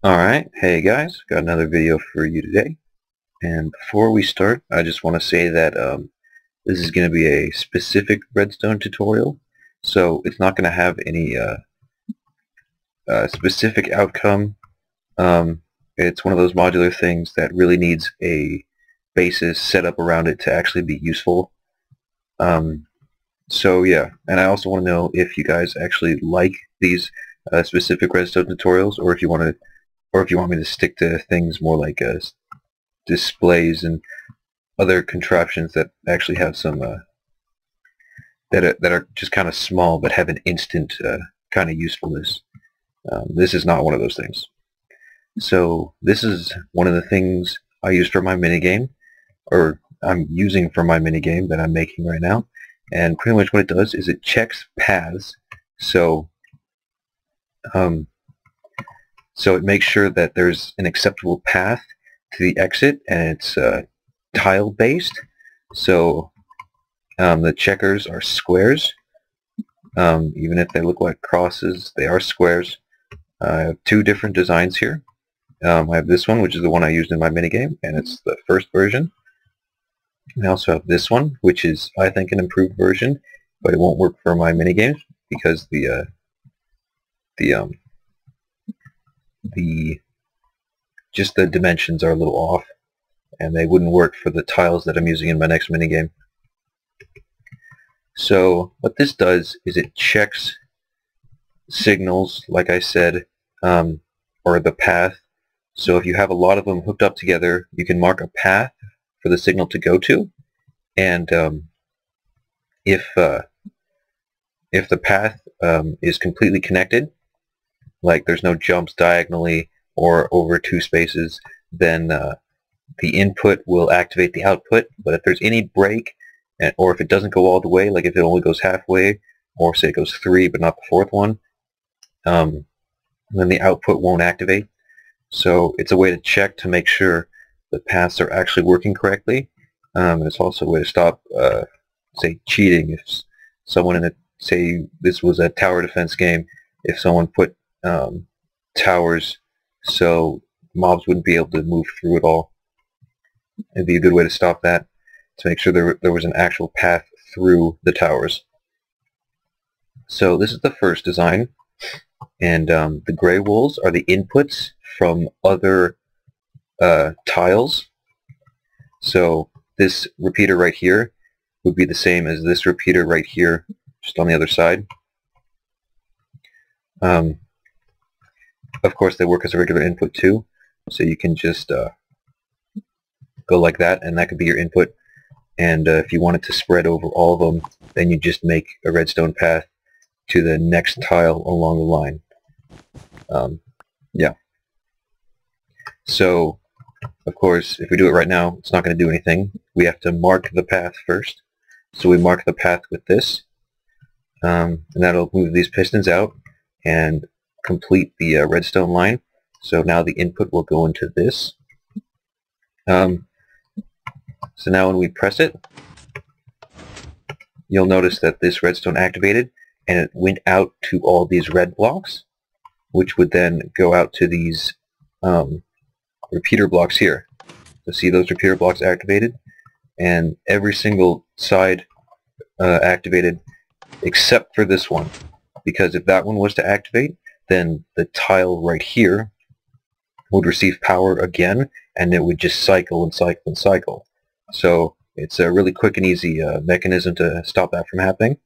Alright, hey guys, got another video for you today. And before we start, I just want to say that this is going to be a specific redstone tutorial. So it's not going to have any specific outcome. It's one of those modular things that really needs a basis set up around it to actually be useful. So yeah, and I also want to know if you guys actually like these specific redstone tutorials, or if you want to or if you want me to stick to things more like displays and other contraptions that actually have some that are just kind of small but have an instant kind of usefulness. This is not one of those things. So this is one of the things I use for my minigame, or I'm using for my minigame that I'm making right now. And pretty much what it does is it checks paths. So um, so it makes sure that there's an acceptable path to the exit, and it's tile based. So the checkers are squares. Even if they look like crosses, they are squares. I have two different designs here. I have this one, which is the one I used in my minigame, and it's the first version. I also have this one, which is, I think, an improved version, but it won't work for my minigames because the just the dimensions are a little off, and they wouldn't work for the tiles that I'm using in my next minigame. So what this does is it checks signals, like I said, or the path. So if you have a lot of them hooked up together, you can mark a path for the signal to go to, and if the path is completely connected, like there's no jumps diagonally or over two spaces, then the input will activate the output. But if there's any break, or if it doesn't go all the way, like if it only goes halfway, or say it goes 3 but not the fourth one, then the output won't activate. So it's a way to check to make sure the paths are actually working correctly. And it's also a way to stop, say, cheating. If someone in a, say this was a tower defense game, if someone put towers so mobs wouldn't be able to move through it all, it'd be a good way to stop that, to make sure there was an actual path through the towers. So this is the first design, and the gray wools are the inputs from other tiles. So this repeater right here would be the same as this repeater right here, just on the other side. Of course, they work as a regular input too, so you can just go like that, and that could be your input. And if you want it to spread over all of them, then you just make a redstone path to the next tile along the line. Yeah. So, of course, if we do it right now, it's not going to do anything. We have to mark the path first. So we mark the path with this, and that'll move these pistons out and complete the redstone line. So now the input will go into this. So now when we press it, you'll notice that this redstone activated, and it went out to all these red blocks, which would then go out to these repeater blocks here. So see those repeater blocks activated, and every single side activated except for this one, because if that one was to activate, then the tile right here would receive power again, and it would just cycle and cycle and cycle. So it's a really quick and easy mechanism to stop that from happening.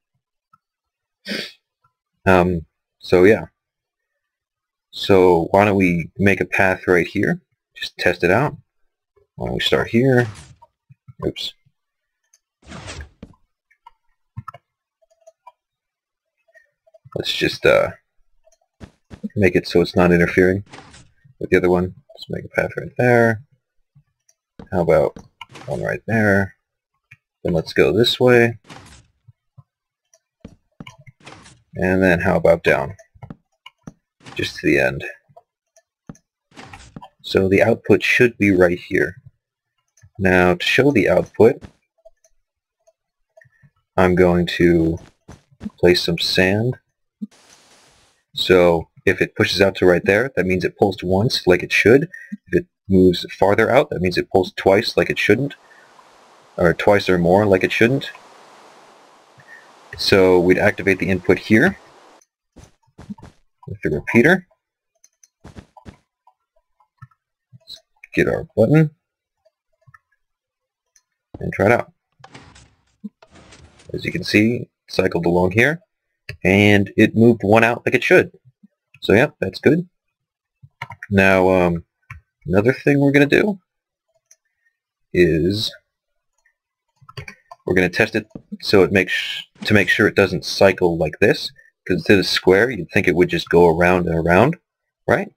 So yeah. So why don't we make a path right here? Just test it out. Why don't we start here? Oops. Let's just make it so it's not interfering with the other one. Let's make a path right there. How about one right there? Then let's go this way. And then how about down? Just to the end. So the output should be right here. Now to show the output, I'm going to place some sand. So If it pushes out to right there, that means it pulsed once like it should. If it moves farther out, that means it pulsed twice like it shouldn't, or twice or more like it shouldn't. So we'd activate the input here with the repeater. Let's get our button and try it out. As you can see, it cycled along here, and it moved one out like it should. So yeah, that's good. Now, another thing we're going to do is we're going to test it so it to make sure it doesn't cycle like this, because instead of square, you'd think it would just go around and around, right?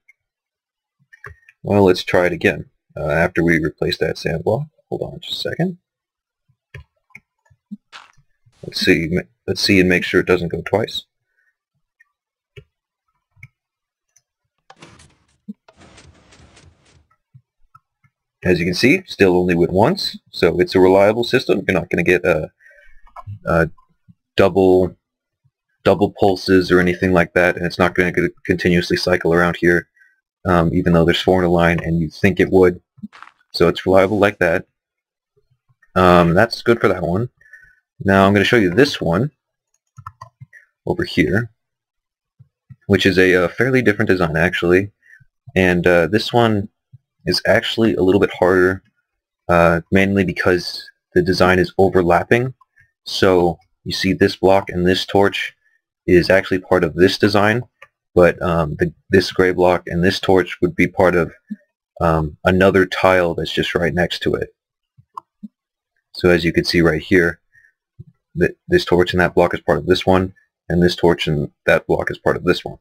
Well, let's try it again after we replace that sand block. Hold on just a second. Let's see and make sure it doesn't go twice. As you can see, still only went once, so it's a reliable system. You're not going to get double pulses or anything like that, and it's not going to continuously cycle around here, even though there's 4 in a line and you think it would. So it's reliable like that. That's good for that one. Now I'm going to show you this one over here, which is a fairly different design actually, and this one is actually a little bit harder, mainly because the design is overlapping. So you see this block and this torch is actually part of this design, but this gray block and this torch would be part of another tile that's just right next to it. So as you can see right here, this torch and that block is part of this one, and this torch and that block is part of this one.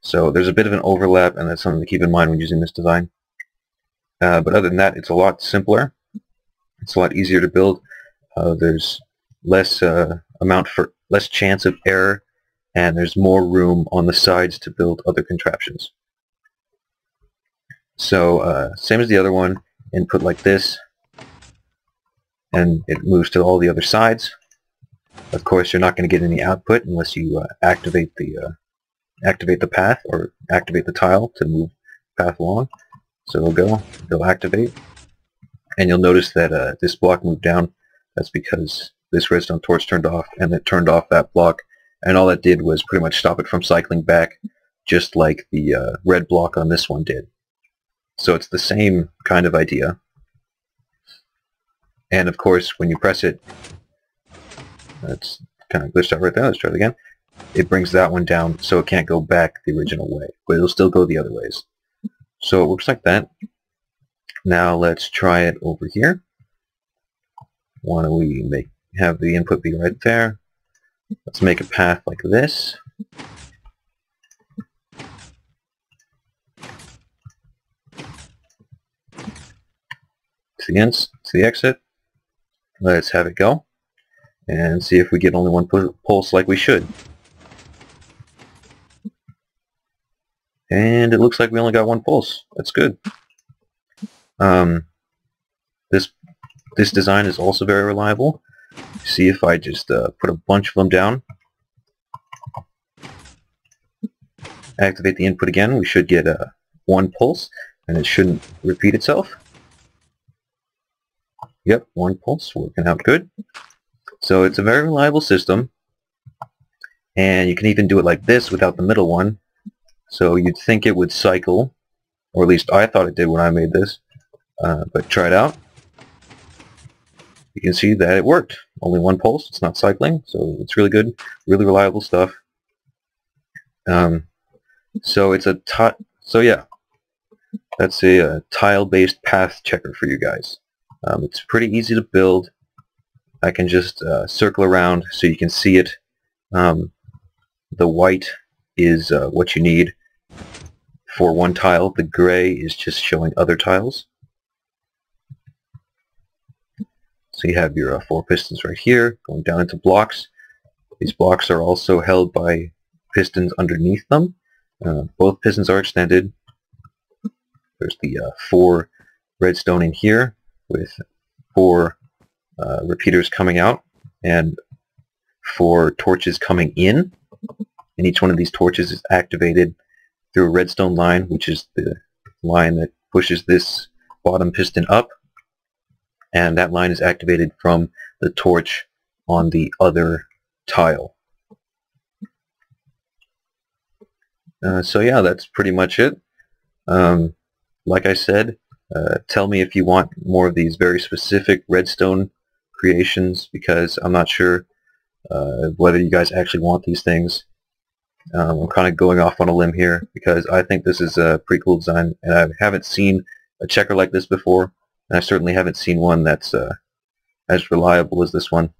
So there's a bit of an overlap, and that's something to keep in mind when using this design. But other than that, it's a lot simpler. It's a lot easier to build. There's less less chance of error, and there's more room on the sides to build other contraptions. So same as the other one, input like this, and it moves to all the other sides. Of course, you're not going to get any output unless you activate the path or activate the tile to move the path along. So it'll activate, and you'll notice that this block moved down. That's because this redstone torch turned off, and it turned off that block, and all that did was pretty much stop it from cycling back, just like the red block on this one did. So it's the same kind of idea. And of course, when you press it, that's kind of glitched out right there. Let's try it again. It brings that one down, so it can't go back the original way, but it'll still go the other ways. So it works like that. Now let's try it over here. Why don't we have the input be right there? Let's make a path like this. To the exit. Let's have it go, and see if we get only one pulse like we should. And it looks like we only got one pulse. That's good. This design is also very reliable. See, if I just put a bunch of them down, activate the input again, we should get one pulse, and it shouldn't repeat itself. Yep, one pulse, working out good. So it's a very reliable system, and you can even do it like this without the middle one. So you'd think it would cycle, or at least I thought it did when I made this, but try it out. You can see that it worked. Only one pulse, it's not cycling, so it's really good, really reliable stuff. So it's so yeah, that's a tile-based path checker for you guys. It's pretty easy to build. I can just circle around so you can see it. The white is what you need for one tile. The gray is just showing other tiles. So you have your 4 pistons right here going down into blocks. These blocks are also held by pistons underneath them. Both pistons are extended. There's the 4 redstone in here with 4 repeaters coming out and 4 torches coming in. And each one of these torches is activated through a redstone line, which is the line that pushes this bottom piston up, and that line is activated from the torch on the other tile. So yeah, that's pretty much it. Like I said, tell me if you want more of these very specific redstone creations, because I'm not sure whether you guys actually want these things. I'm kind of going off on a limb here because I think this is a pretty cool design, and I haven't seen a checker like this before, and I certainly haven't seen one that's as reliable as this one.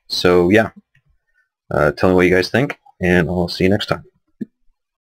So yeah, tell me what you guys think, and I'll see you next time.